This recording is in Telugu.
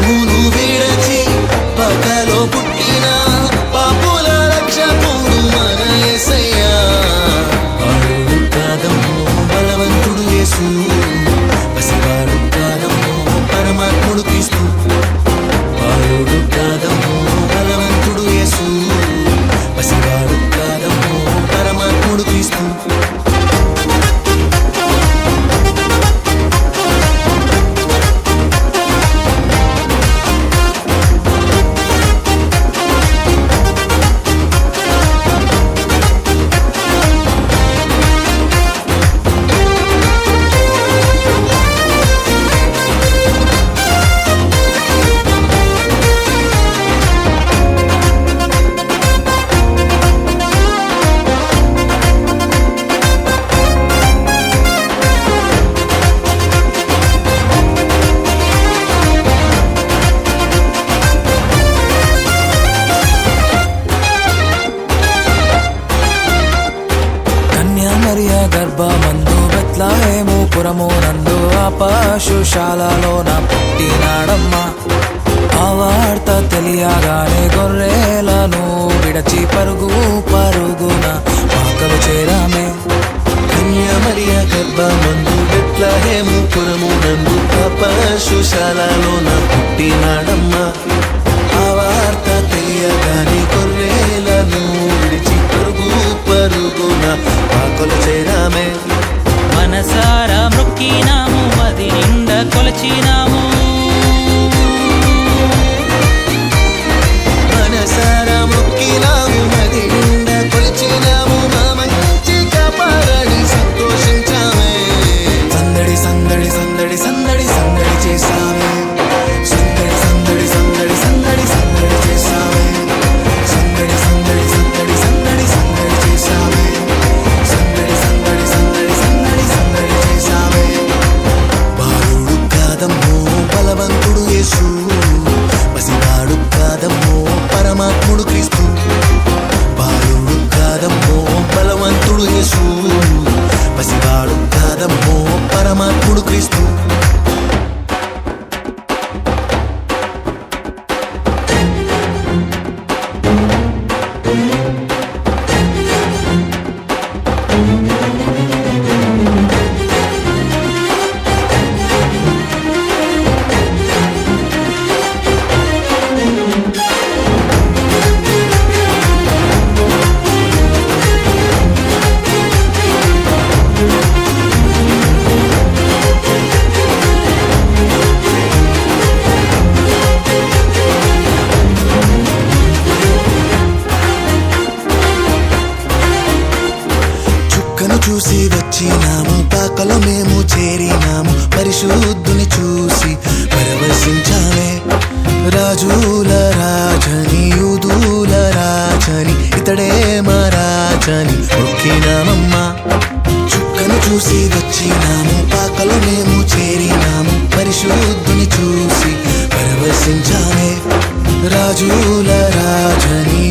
పాపమును విడచి పగలో పుట్టిన పాపుల రక్షకుడు మన యేసయ్యా. బాలుడు కాదమ్మో బలవంతుడు యేసు, పసివాడు కాదమ్మో పరమాత్ముడు క్రీస్తు. బాలుడు కాదమ్మో బలవంతుడు యేసు, పసివాడు కాదమ్మో పరమాత్ముడు క్రీస్తు. మరియా గర్భమందు బెత్లెహేము పురమునందు ఆ పశుశాలలోన పుట్టినాడమ్మా. ఆ వార్త తెలియగానే గొర్రెలను విడచి పరుగు పరుగున పాకలు చేరామే. మరియా గర్భమందు బెత్లెహేము పురమునందు ఆ పశుశాలలోన పుట్టినాడమ్మా. ఆ వార్త తెలియగానే గొర్రెలను విడిచి పరుగు పరుగున పాకలు చేరామే. మనసారా మొక్కినాము, మది నిండా కొలచినాము. మనసారా మొక్కినాము, మది నిండా కొలిచినాము. మా మంచి కాపాడని సంతోషించామే. సందడి సందడి సందడి సందడి సందడి చేసామే. సందడి సందడి సందడి సందడి సందడి చేసామే. సందడి సందడి సందడి సందడి సందడి చేసామే. సందడి సందడి సందడి సందడి సందడి చేసామే. బాలుడు కాదమ్మో బలవంతుడు యేసు, పసివాడు కాదమ్మో పరమాత్ముడు క్రీస్తు. బాలుడు కాదమ్మో బలవంతుడు యేసు, పసివాడు కాదమ్మో పరమాత్ముడు క్రీస్తు. చూసి వచ్చినాము, పాకలో మేము చేరినాము. పరిశుద్ధుని చూసి పరవశించామే. రాజుల రాజని యూదుల రాజని ఇతడే మా రాజని మొక్కినామమ్మా. చుక్కను చూసి వచ్చినాము, పాకలో మేము చేరినాము. పరిశుద్ధుని చూసి పరవశించామే. రాజుల రాజని